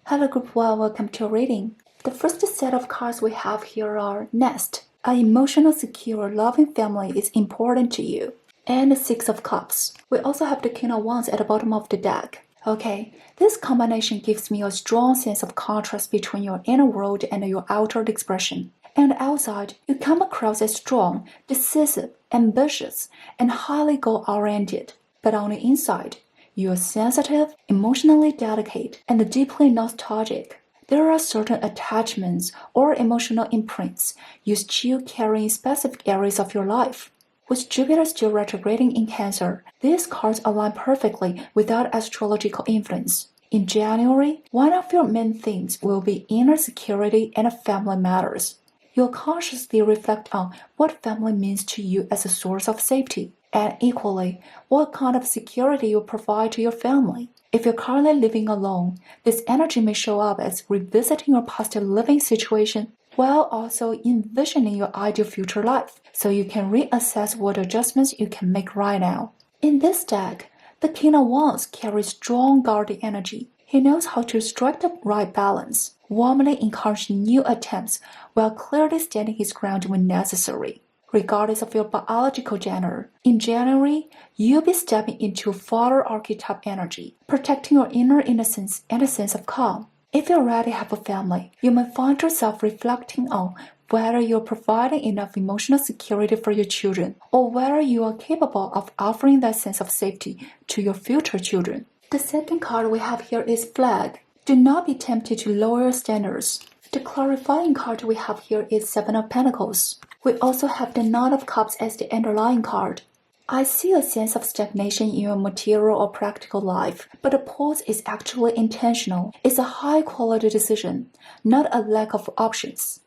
Hello Group 1, welcome to reading. The first set of cards we have here are Nest. An emotional, secure, loving family is important to you. And the Six of Cups. We also have the King of Wands at the bottom of the deck. Okay, this combination gives me a strong sense of contrast between your inner world and your outward expression. And outside, you come across as strong, decisive, ambitious, and highly goal-oriented. But on the inside, you are sensitive, emotionally delicate, and deeply nostalgic. There are certain attachments or emotional imprints you still carry in specific areas of your life. With Jupiter still retrograding in Cancer, these cards align perfectly without astrological influence. In January, one of your main themes will be inner security and family matters. You'll consciously reflect on what family means to you as a source of safety, and equally, what kind of security you provide to your family. If you're currently living alone, this energy may show up as revisiting your past living situation while also envisioning your ideal future life, so you can reassess what adjustments you can make right now. In this deck, the King of Wands carries strong guardian energy. He knows how to strike the right balance, warmly encouraging new attempts while clearly standing his ground when necessary. Regardless of your biological gender, in January, you'll be stepping into father archetype energy, protecting your inner innocence and a sense of calm. If you already have a family, you may find yourself reflecting on whether you're providing enough emotional security for your children, or whether you are capable of offering that sense of safety to your future children. The second card we have here is Flag. Do not be tempted to lower your standards. The clarifying card we have here is Seven of Pentacles. We also have the Knight of Cups as the underlying card. I see a sense of stagnation in your material or practical life, but the pause is actually intentional. It's a high-quality decision, not a lack of options.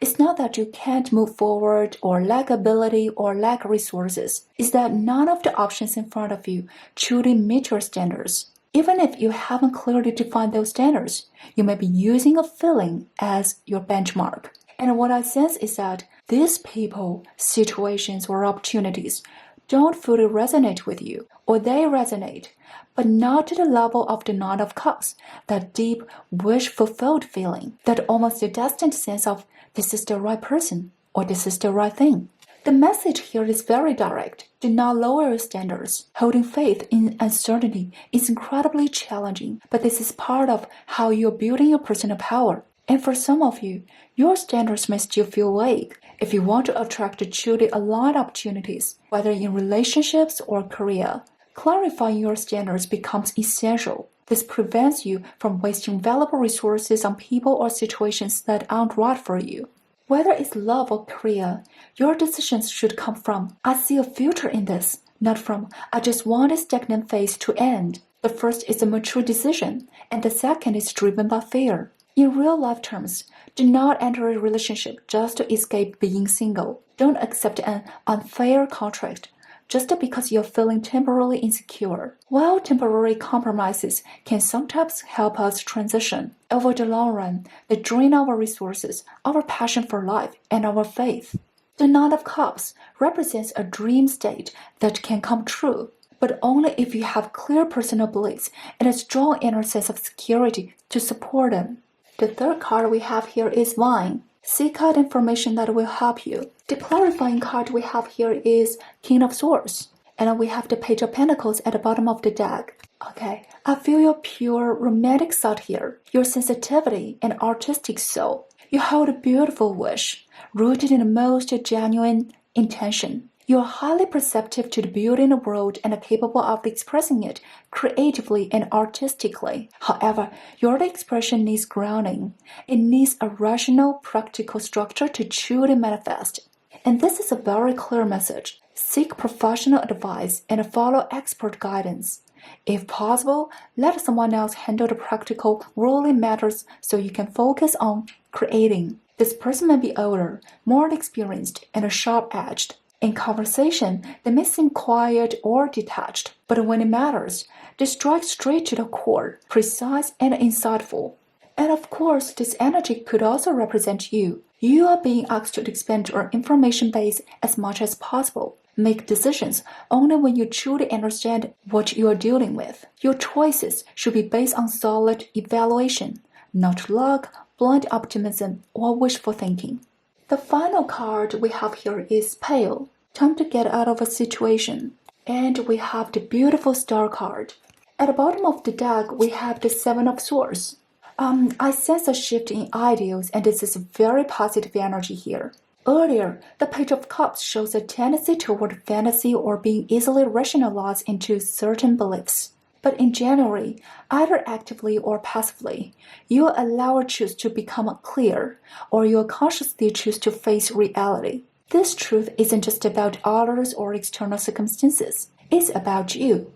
It's not that you can't move forward or lack ability or lack resources. It's that none of the options in front of you truly meet your standards. Even if you haven't clearly defined those standards, you may be using a feeling as your benchmark. And what I sense is that these people, situations, or opportunities don't fully resonate with you, or they resonate, but not to the level of the Knight of Cups, that deep, wish-fulfilled feeling, that almost a distant sense of this is the right person, or this is the right thing. The message here is very direct. Do not lower your standards. Holding faith in uncertainty is incredibly challenging, but this is part of how you're building your personal power. And for some of you, your standards may still feel vague. If you want to attract truly aligned opportunities, whether in relationships or career, clarifying your standards becomes essential. This prevents you from wasting valuable resources on people or situations that aren't right for you. Whether it's love or career, your decisions should come from, I see a future in this, not from, I just want this stagnant phase to end. The first is a mature decision, and the second is driven by fear. In real-life terms, do not enter a relationship just to escape being single. Don't accept an unfair contract just because you're feeling temporarily insecure. While temporary compromises can sometimes help us transition, over the long run, they drain our resources, our passion for life, and our faith. The Knight of Cups represents a dream state that can come true, but only if you have clear personal beliefs and a strong inner sense of security to support them. The third card we have here is Vine. Seek out information that will help you. The clarifying card we have here is King of Swords. And we have the Page of Pentacles at the bottom of the deck. Okay, I feel your pure romantic side here, your sensitivity and artistic soul. You hold a beautiful wish, rooted in the most genuine intention. You are highly perceptive to the beauty in the world and are capable of expressing it creatively and artistically. However, your expression needs grounding. It needs a rational, practical structure to truly manifest. And this is a very clear message. Seek professional advice and follow expert guidance. If possible, let someone else handle the practical, worldly matters so you can focus on creating. This person may be older, more experienced, and sharp-edged. In conversation, they may seem quiet or detached, but when it matters, they strike straight to the core, precise and insightful. And of course, this energy could also represent you. You are being asked to expand your information base as much as possible. Make decisions only when you truly understand what you are dealing with. Your choices should be based on solid evaluation, not luck, blind optimism, or wishful thinking. The final card we have here is Pale. Time to get out of a situation. And we have the beautiful Star card. At the bottom of the deck, we have the Seven of Swords. I sense a shift in ideals, and this is very positive energy here. Earlier, the Page of Cups shows a tendency toward fantasy or being easily rationalized into certain beliefs. But in January, either actively or passively, you allow or choose to become clear, or you consciously choose to face reality. This truth isn't just about others or external circumstances. It's about you.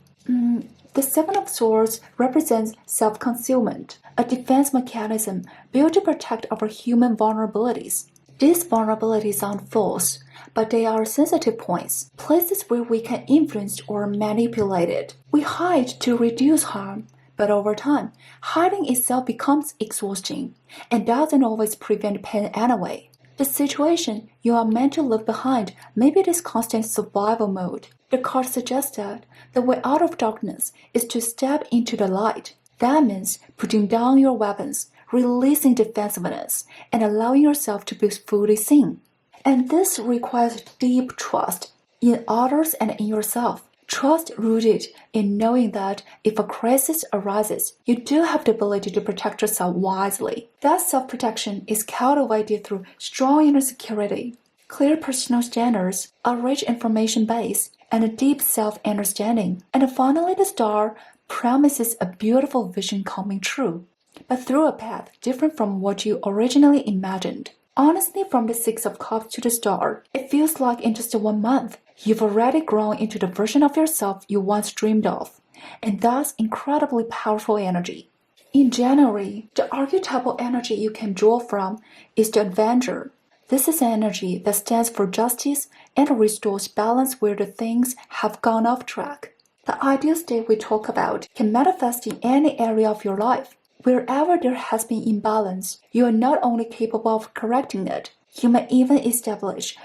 The Seven of Swords represents self-concealment, a defense mechanism built to protect our human vulnerabilities. These vulnerabilities aren't false, but they are sensitive points, places where we can influence or manipulate it. We hide to reduce harm, but over time, hiding itself becomes exhausting and doesn't always prevent pain anyway. The situation you are meant to leave behind may be this constant survival mode. The card suggests that the way out of darkness is to step into the light. That means putting down your weapons, releasing defensiveness, and allowing yourself to be fully seen. And this requires deep trust in others and in yourself. Trust rooted in knowing that if a crisis arises, you do have the ability to protect yourself wisely. That self-protection is cultivated through strong inner security, clear personal standards, a rich information base, and a deep self-understanding. And finally, the Star promises a beautiful vision coming true, but through a path different from what you originally imagined. Honestly, from the Six of Cups to the Star, it feels like in just 1 month, you've already grown into the version of yourself you once dreamed of, and that's incredibly powerful energy. In January, the archetypal energy you can draw from is the Avenger. This is energy that stands for justice and restores balance where the things have gone off track. The ideal state we talk about can manifest in any area of your life. Wherever there has been imbalance, you are not only capable of correcting it, you may even establish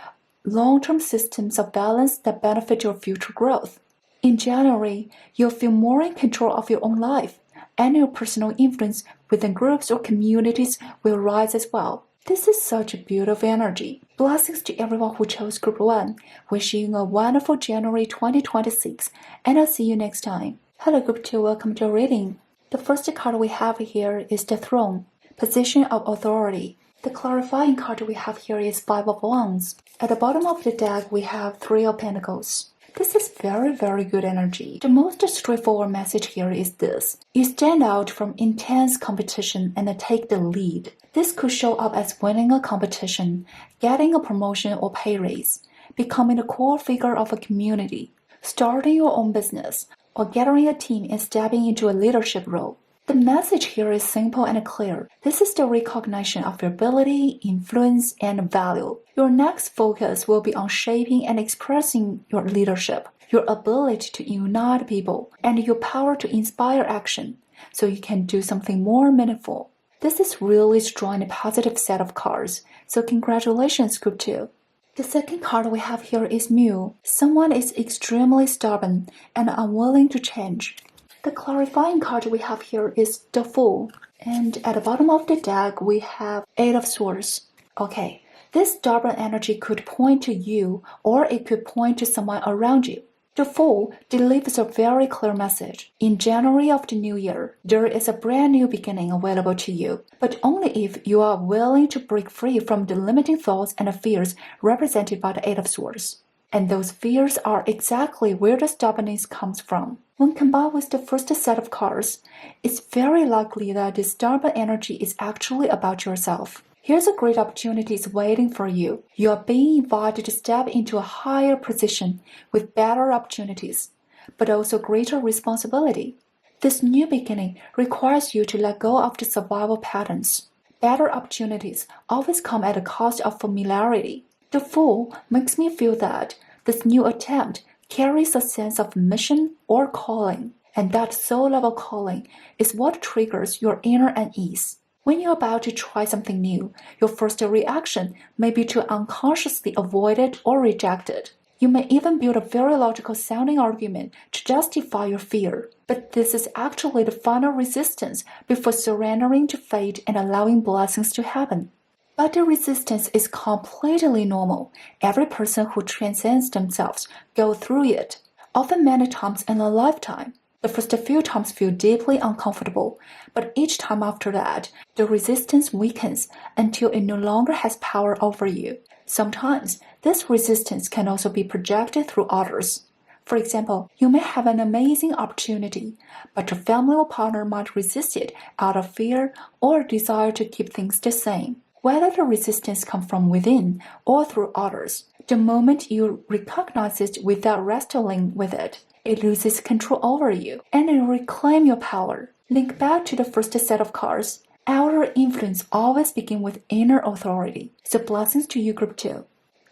long-term systems of balance that benefit your future growth. In January, you'll feel more in control of your own life, and your personal influence within groups or communities will rise as well. This is such a beautiful energy. Blessings to everyone who chose Group 1. Wishing you a wonderful January 2026, and I'll see you next time. Hello Group 2, welcome to our reading. The first card we have here is the Throne, position of authority. The clarifying card we have here is Five of Wands. At the bottom of the deck, we have Three of Pentacles. This is very good energy. The most straightforward message here is this. You stand out from intense competition and take the lead. This could show up as winning a competition, getting a promotion or pay raise, becoming the core figure of a community, starting your own business, or gathering a team and stepping into a leadership role. The message here is simple and clear. This is the recognition of your ability, influence, and value. Your next focus will be on shaping and expressing your leadership, your ability to unite people, and your power to inspire action, so you can do something more meaningful. This is really strong and positive set of cards, so congratulations Group 2. The second card we have here is Mule. Someone is extremely stubborn and unwilling to change. The clarifying card we have here is the Fool. And at the bottom of the deck, we have Eight of Swords. Okay, this stubborn energy could point to you, or it could point to someone around you. The Fool delivers a very clear message. In January of the new year, there is a brand new beginning available to you, but only if you are willing to break free from the limiting thoughts and fears represented by the Eight of Swords. And those fears are exactly where the stubbornness comes from. When combined with the first set of cards, it's very likely that this stubborn energy is actually about yourself. Here's a great opportunity waiting for you. You are being invited to step into a higher position with better opportunities, but also greater responsibility. This new beginning requires you to let go of the survival patterns. Better opportunities always come at a cost of familiarity. The Fool makes me feel that this new attempt carries a sense of mission or calling, and that soul-level calling is what triggers your inner unease. When you're about to try something new, your first reaction may be to unconsciously avoid it or reject it. You may even build a very logical sounding argument to justify your fear. But this is actually the final resistance before surrendering to fate and allowing blessings to happen. But the resistance is completely normal. Every person who transcends themselves goes through it, often many times in a lifetime. The first few times feel deeply uncomfortable, but each time after that, the resistance weakens until it no longer has power over you. Sometimes, this resistance can also be projected through others. For example, you may have an amazing opportunity, but your family or partner might resist it out of fear or desire to keep things the same. Whether the resistance comes from within or through others, the moment you recognize it without wrestling with it, it loses control over you and you reclaim your power. Link back to the first set of cards. Outer influence always begins with inner authority. So blessings to you, Group 2.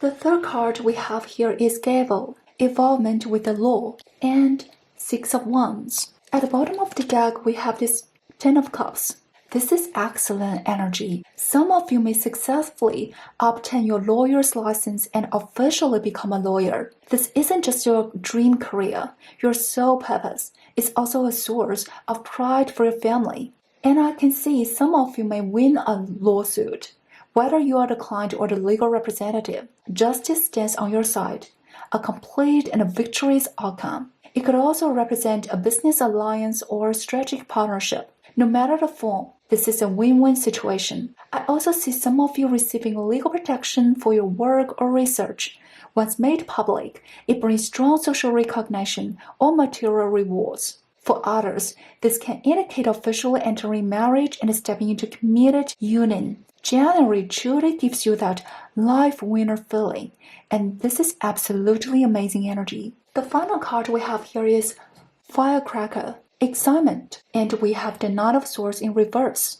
The third card we have here is Gavel, Evolvement with the Law, and Six of Wands. At the bottom of the deck, we have this Ten of Cups. This is excellent energy. Some of you may successfully obtain your lawyer's license and officially become a lawyer. This isn't just your dream career, your sole purpose. It's also a source of pride for your family. And I can see some of you may win a lawsuit. Whether you are the client or the legal representative, justice stands on your side. A complete and a victorious outcome. It could also represent a business alliance or strategic partnership. No matter the form, this is a win-win situation. I also see some of you receiving legal protection for your work or research. Once made public, it brings strong social recognition or material rewards. For others, this can indicate officially entering marriage and stepping into committed union. January truly gives you that life winner feeling, and this is absolutely amazing energy. The final card we have here is Firecracker, Excitement, and we have the Knight of Swords in reverse.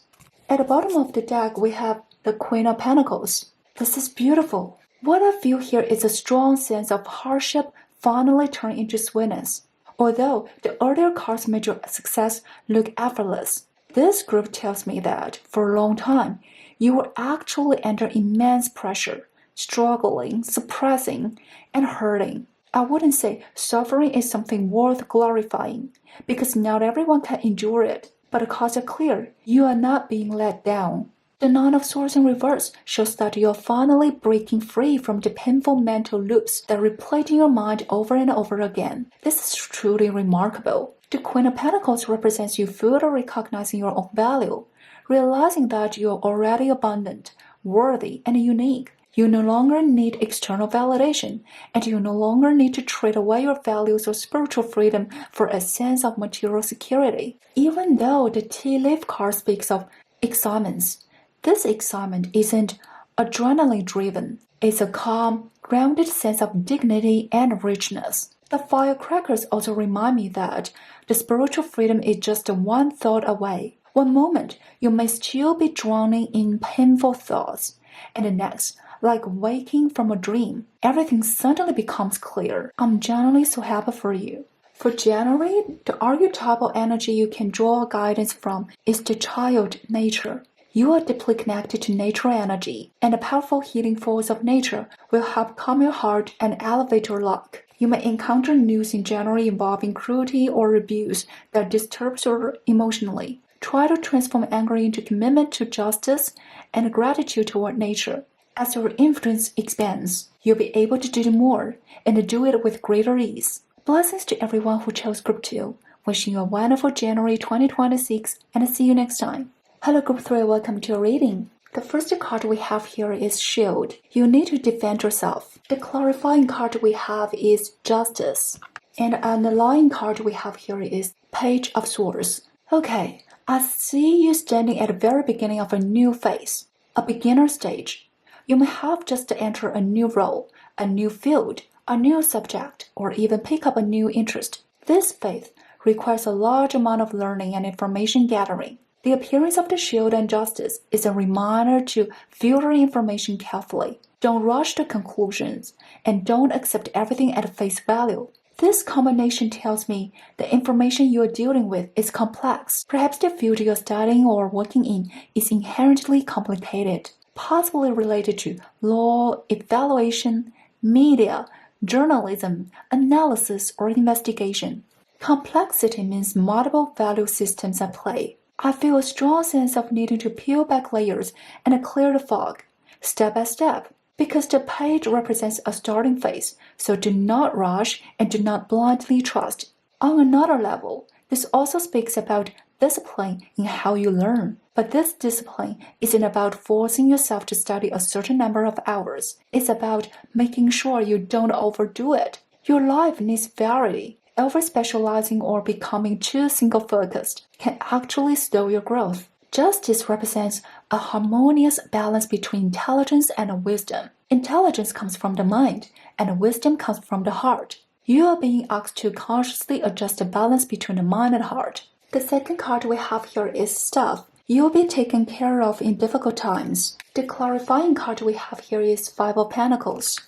At the bottom of the deck, we have the Queen of Pentacles. This is beautiful. What I feel here is a strong sense of hardship finally turned into sweetness. Although the earlier cards made your success look effortless, this group tells me that, for a long time, you were actually under immense pressure, struggling, suppressing, and hurting. I wouldn't say suffering is something worth glorifying, because not everyone can endure it, but the cards are clear. You are not being let down. The Nine of Swords in reverse shows that you are finally breaking free from the painful mental loops that replay in your mind over and over again. This is truly remarkable. The Queen of Pentacles represents you fully recognizing your own value, realizing that you are already abundant, worthy, and unique. You no longer need external validation, and you no longer need to trade away your values or spiritual freedom for a sense of material security. Even though the tea leaf card speaks of excitements, this excitement isn't adrenaline-driven. It's a calm, grounded sense of dignity and richness. The firecrackers also remind me that the spiritual freedom is just one thought away. One moment, you may still be drowning in painful thoughts, and the next, like waking from a dream, everything suddenly becomes clear. I'm genuinely so happy for you. For January, the archetypal energy you can draw guidance from is the child nature. You are deeply connected to nature energy, and the powerful healing force of nature will help calm your heart and elevate your luck. You may encounter news in January involving cruelty or abuse that disturbs you emotionally. Try to transform anger into commitment to justice and gratitude toward nature. As your influence expands, you'll be able to do more and do it with greater ease. Blessings to everyone who chose Group 2. Wishing you a wonderful January 2026 and see you next time. Hello Group 3, welcome to your reading. The first card we have here is Shield. You need to defend yourself. The clarifying card we have is Justice. And an underlying card we have here is Page of Swords. Okay, I see you standing at the very beginning of a new phase, a beginner stage. You may have just entered a new role, a new field, a new subject, or even pick up a new interest. This phase requires a large amount of learning and information gathering. The appearance of the shield and justice is a reminder to filter information carefully. Don't rush to conclusions, and don't accept everything at face value. This combination tells me the information you are dealing with is complex. Perhaps the field you're studying or working in is inherently complicated, possibly related to law, evaluation, media, journalism, analysis, or investigation. Complexity means multiple value systems at play. I feel a strong sense of needing to peel back layers and clear the fog, step by step, because the page represents a starting phase, so do not rush and do not blindly trust. On another level, this also speaks about discipline in how you learn. But this discipline isn't about forcing yourself to study a certain number of hours. It's about making sure you don't overdo it. Your life needs variety. Over-specializing or becoming too single-focused can actually slow your growth. Justice represents a harmonious balance between intelligence and wisdom. Intelligence comes from the mind, and wisdom comes from the heart. You are being asked to consciously adjust the balance between the mind and heart. The second card we have here is Stuff. You'll be taken care of in difficult times. The clarifying card we have here is Five of Pentacles.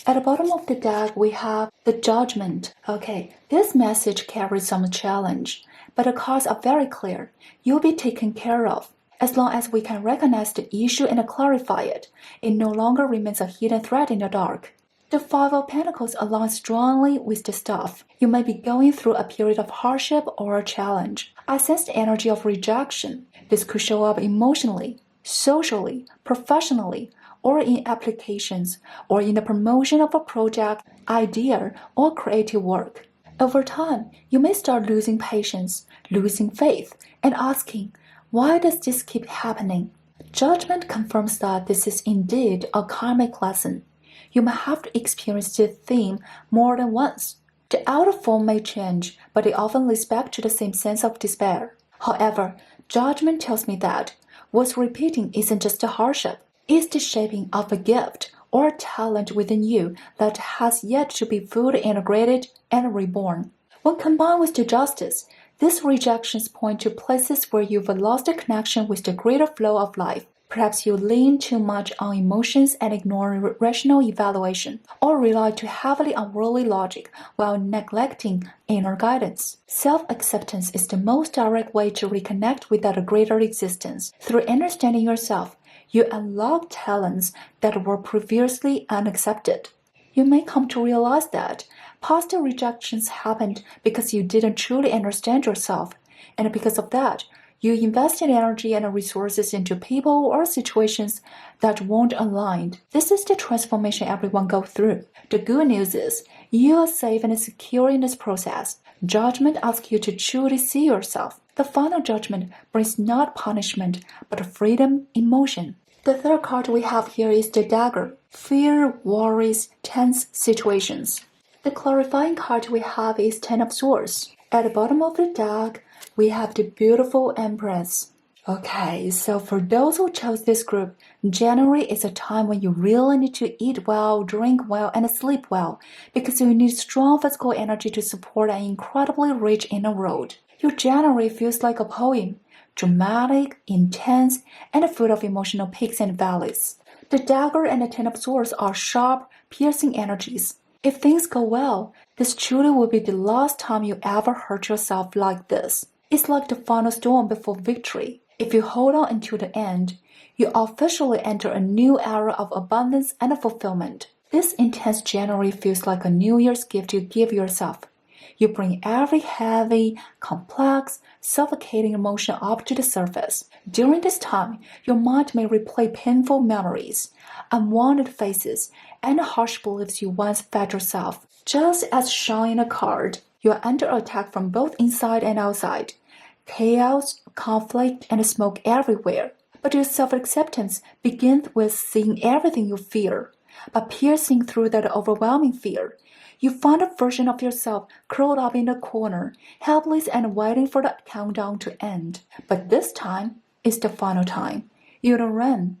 At the bottom of the deck, we have the Judgment. Okay, this message carries some challenge, but the cards are very clear. You'll be taken care of. As long as we can recognize the issue and clarify it, it no longer remains a hidden threat in the dark. The Five of Pentacles aligns strongly with the Stuff. You may be going through a period of hardship or a challenge. I sense the energy of rejection. This could show up emotionally, socially, professionally, or in applications, or in the promotion of a project, idea, or creative work. Over time, you may start losing patience, losing faith, and asking, why does this keep happening? Judgment confirms that this is indeed a karmic lesson. You may have to experience the theme more than once. The outer form may change, but it often leads back to the same sense of despair. However, Judgment tells me that what's repeating isn't just a hardship. It's the shaping of a gift or a talent within you that has yet to be fully integrated and reborn. When combined with the Justice, these rejections point to places where you've lost the connection with the greater flow of life. Perhaps you lean too much on emotions and ignore rational evaluation, or rely too heavily on worldly logic while neglecting inner guidance. Self-acceptance is the most direct way to reconnect with that greater existence. Through understanding yourself, you unlock talents that were previously unaccepted. You may come to realize that past rejections happened because you didn't truly understand yourself, and because of that, you invested energy and resources into people or situations that weren't aligned. This is the transformation everyone goes through. The good news is, you are safe and secure in this process. Judgment asks you to truly see yourself. The final judgment brings not punishment, but freedom in motion. The third card we have here is the Dagger. Fear, worries, tense situations. The clarifying card we have is Ten of Swords. At the bottom of the deck, we have the beautiful Empress. Okay, so for those who chose this group, January is a time when you really need to eat well, drink well, and sleep well, because you need strong physical energy to support an incredibly rich inner world. Your January feels like a poem. Dramatic, intense, and full of emotional peaks and valleys. The Dagger and the Ten of Swords are sharp, piercing energies. If things go well, this truly will be the last time you ever hurt yourself like this. It's like the final storm before victory. If you hold on until the end, you officially enter a new era of abundance and fulfillment. This intense January feels like a New Year's gift you give yourself. You bring every heavy, complex, suffocating emotion up to the surface. During this time, your mind may replay painful memories, unwanted faces, and harsh beliefs you once fed yourself. Just as shown in a card, you are under attack from both inside and outside. Chaos, conflict, and smoke everywhere. But your self-acceptance begins with seeing everything you fear. By piercing through that overwhelming fear, you find a version of yourself curled up in a corner, helpless and waiting for the countdown to end. But this time is the final time. You don't run.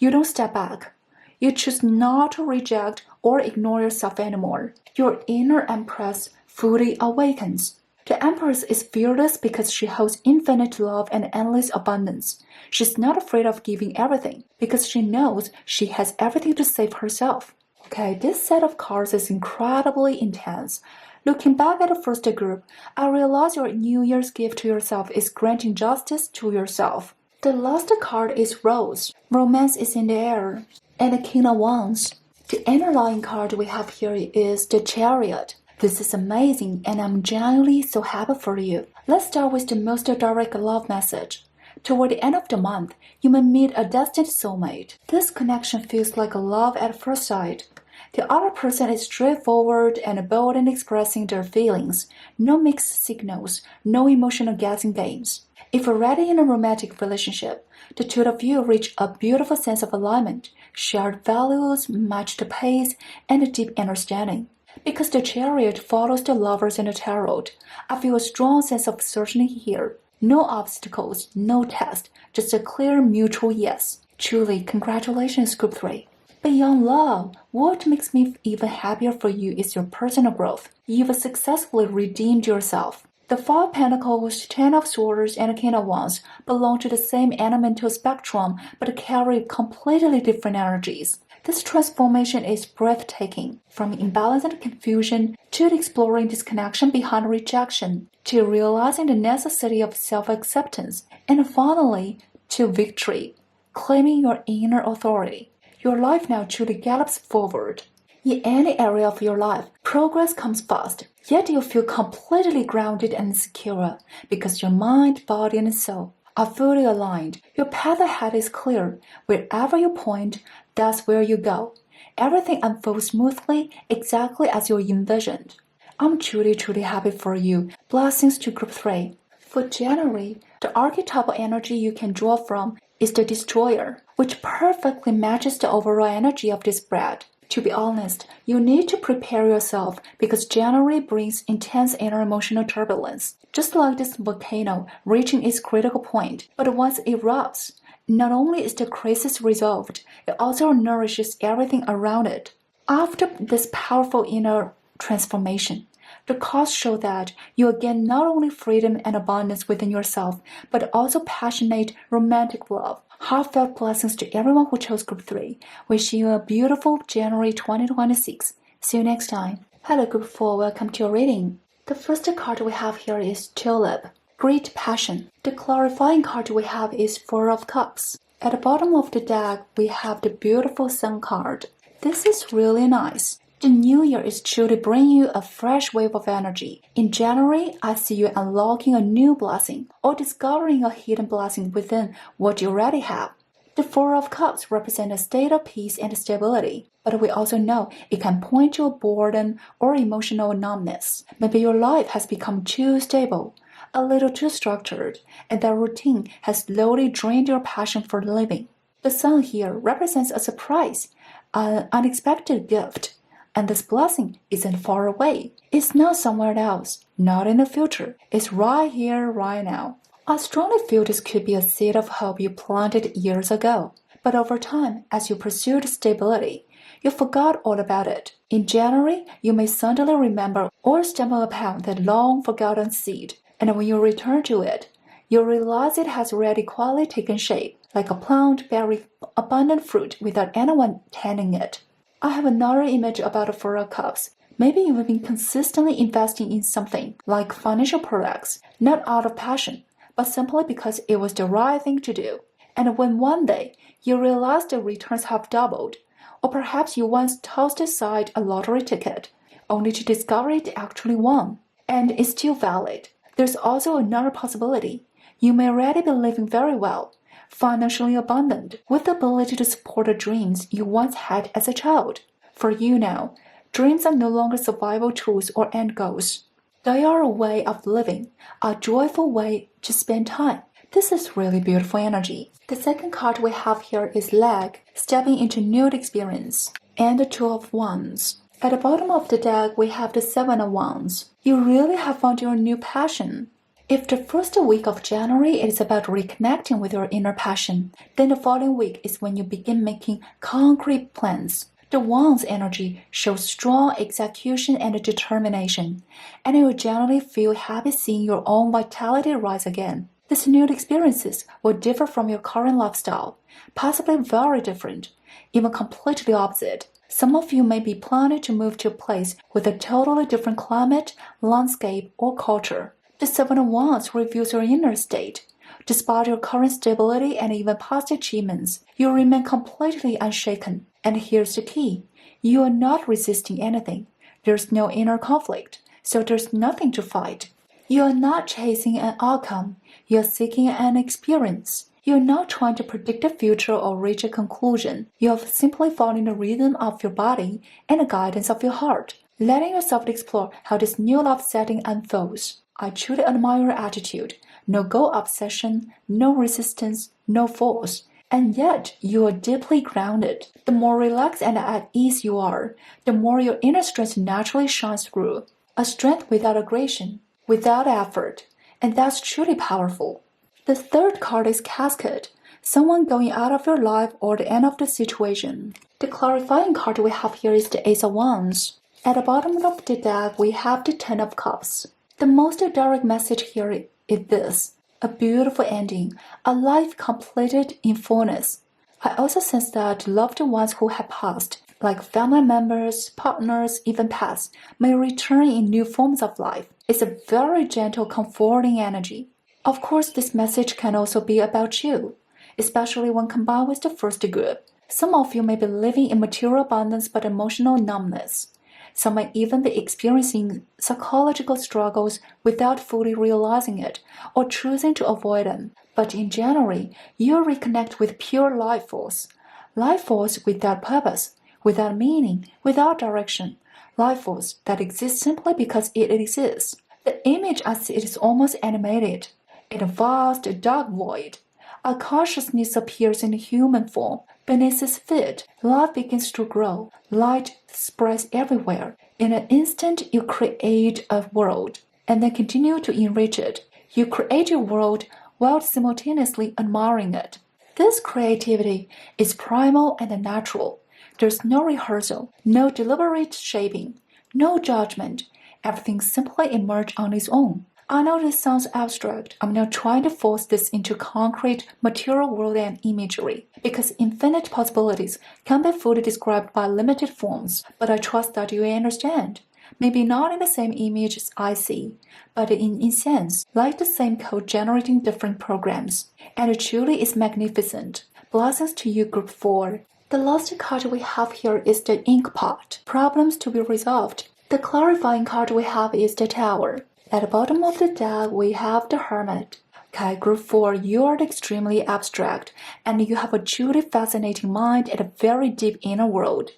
You don't step back. You choose not to reject or ignore yourself anymore. Your inner Empress fully awakens. The Empress is fearless because she holds infinite love and endless abundance. She's not afraid of giving everything because she knows she has everything to save herself. Okay, this set of cards is incredibly intense. Looking back at the first group, I realize your New Year's gift to yourself is granting justice to yourself. The last card is Rose. Romance is in the air. And the King of Wands. The underlying card we have here is the Chariot. This is amazing and I'm genuinely so happy for you. Let's start with the most direct love message. Toward the end of the month, you may meet a destined soulmate. This connection feels like a love at first sight. The other person is straightforward and bold in expressing their feelings. No mixed signals, no emotional guessing games. If already in a romantic relationship, the two of you reach a beautiful sense of alignment, shared values, matched pace, and a deep understanding. Because the Chariot follows the lovers in the tarot, I feel a strong sense of certainty here. No obstacles, no test, just a clear mutual yes. Truly, congratulations, Group 3. Beyond love, what makes me even happier for you is your personal growth. You've successfully redeemed yourself. The Four of Pentacles, Ten of Swords, and King of Wands belong to the same elemental spectrum but carry completely different energies. This transformation is breathtaking, from imbalance and confusion to exploring disconnection behind rejection, to realizing the necessity of self-acceptance, and finally, to victory, claiming your inner authority. Your life now truly gallops forward. In any area of your life, progress comes fast, yet you feel completely grounded and secure because your mind, body, and soul are fully aligned. Your path ahead is clear. Wherever you point, that's where you go. Everything unfolds smoothly, exactly as you envisioned. I'm truly happy for you. Blessings to Group 3. For January, the archetypal energy you can draw from is the Destroyer, which perfectly matches the overall energy of this spread. To be honest, you need to prepare yourself because January brings intense inner emotional turbulence, just like this volcano reaching its critical point. But once it erupts, not only is the crisis resolved, it also nourishes everything around it. After this powerful inner transformation, the cards show that you gain not only freedom and abundance within yourself, but also passionate, romantic love. Heartfelt blessings to everyone who chose Group 3. Wishing you a beautiful January 2026. See you next time. Hello Group 4, welcome to your reading. The first card we have here is Tulip, Great Passion. The clarifying card we have is Four of Cups. At the bottom of the deck, we have the beautiful Sun card. This is really nice. The new year is truly bringing you a fresh wave of energy. In January, I see you unlocking a new blessing or discovering a hidden blessing within what you already have. The Four of Cups represent a state of peace and stability, but we also know it can point to a boredom or emotional numbness. Maybe your life has become too stable, a little too structured, and that routine has slowly drained your passion for living. The Sun here represents a surprise, an unexpected gift. And this blessing isn't far away. It's not somewhere else, not in the future. It's right here, right now. I strongly feel this could be a seed of hope you planted years ago. But over time, as you pursued stability, you forgot all about it. In January, you may suddenly remember or stumble upon that long-forgotten seed. And when you return to it, you realize it has already quietly taken shape, like a plant bearing abundant fruit without anyone tending it. I have another image about the Four of Cups. Maybe you've been consistently investing in something, like financial products, not out of passion, but simply because it was the right thing to do. And when one day you realize the returns have doubled, or perhaps you once tossed aside a lottery ticket, only to discover it actually won, and is still valid. There's also another possibility. You may already be living very well, financially abundant, with the ability to support the dreams you once had as a child. For you now, dreams are no longer survival tools or end goals. They are a way of living, a joyful way to spend time. This is really beautiful energy. The second card we have here is Leg, stepping into new experience, and the Two of Wands. At the bottom of the deck, we have the Seven of Wands. You really have found your new passion. If the first week of January is about reconnecting with your inner passion, then the following week is when you begin making concrete plans. The Wands energy shows strong execution and determination, and you will generally feel happy seeing your own vitality rise again. These new experiences will differ from your current lifestyle, possibly very different, even completely opposite. Some of you may be planning to move to a place with a totally different climate, landscape, or culture. The Seven of Wands reveals your inner state. Despite your current stability and even past achievements, you remain completely unshaken. And here's the key. You are not resisting anything. There's no inner conflict, so there's nothing to fight. You are not chasing an outcome. You are seeking an experience. You are not trying to predict the future or reach a conclusion. You are simply following the rhythm of your body and the guidance of your heart, letting yourself explore how this new love setting unfolds. I truly admire your attitude. No goal obsession, no resistance, no force. And yet, you are deeply grounded. The more relaxed and at ease you are, the more your inner strength naturally shines through. A strength without aggression, without effort. And that's truly powerful. The third card is Cascade, someone going out of your life or the end of the situation. The clarifying card we have here is the Ace of Wands. At the bottom of the deck, we have the Ten of Cups. The most direct message here is this: a beautiful ending, a life completed in fullness. I also sense that loved ones who have passed, like family members, partners, even pets, may return in new forms of life. It's a very gentle, comforting energy. Of course, this message can also be about you, especially when combined with the first group. Some of you may be living in material abundance but emotional numbness. Some may even be experiencing psychological struggles without fully realizing it or choosing to avoid them. But in January, you'll reconnect with pure life force without purpose, without meaning, without direction. Life force that exists simply because it exists. The image I see is almost animated. In a vast, dark void, a consciousness appears in human form. Beneath its feet, life begins to grow. Light spreads everywhere. In an instant, you create a world, and then continue to enrich it. You create your world while simultaneously admiring it. This creativity is primal and natural. There's no rehearsal, no deliberate shaping, no judgment. Everything simply emerges on its own. I know this sounds abstract. I'm not trying to force this into concrete, material world and imagery, because infinite possibilities can be fully described by limited forms, but I trust that you understand. Maybe not in the same image as I see, but in sense, like the same code generating different programs. And it truly is magnificent. Blessings to you, Group 4. The last card we have here is the Ink Pot. Problems to be resolved. The clarifying card we have is the Tower. At the bottom of the deck, we have the Hermit. Okay, Group 4, you are extremely abstract, and you have a truly fascinating mind and a very deep inner world.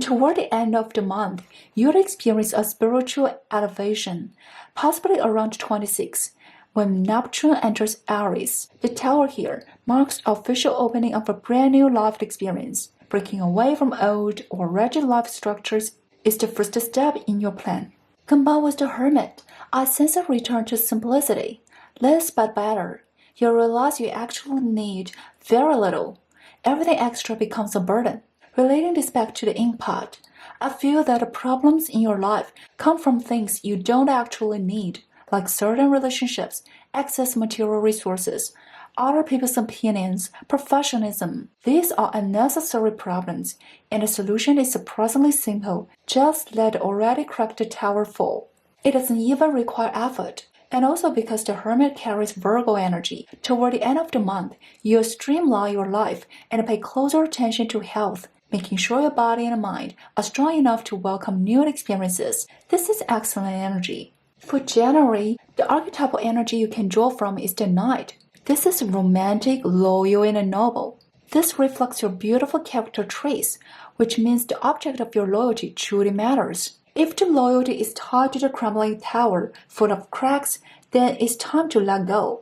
Toward the end of the month, you'll experience a spiritual elevation, possibly around 26, when Neptune enters Aries. The Tower here marks the official opening of a brand new life experience. Breaking away from old or rigid life structures is the first step in your plan. Combined with the Hermit, I sense a return to simplicity. Less but better. You realize you actually need very little. Everything extra becomes a burden. Relating this back to the Ink Pot, I feel that the problems in your life come from things you don't actually need, like certain relationships, excess material resources, other people's opinions, perfectionism. These are unnecessary problems, and the solution is surprisingly simple. Just let the already cracked tower fall. It doesn't even require effort. And also because the Hermit carries Virgo energy, toward the end of the month, you'll streamline your life and pay closer attention to health, making sure your body and mind are strong enough to welcome new experiences. This is excellent energy. For January, the archetypal energy you can draw from is the Knight. This is romantic, loyal, and noble. This reflects your beautiful character traits, which means the object of your loyalty truly matters. If the loyalty is tied to the crumbling tower full of cracks, then it's time to let go.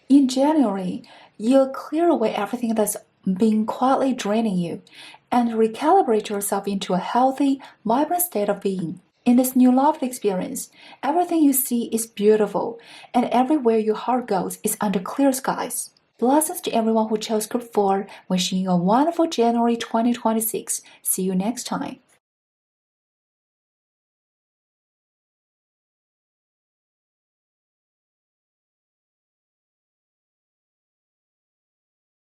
In January, you'll clear away everything that's been quietly draining you and recalibrate yourself into a healthy, vibrant state of being. In this new love experience, everything you see is beautiful, and everywhere your heart goes is under clear skies. Blessings to everyone who chose Group 4, wishing you a wonderful January 2026. See you next time.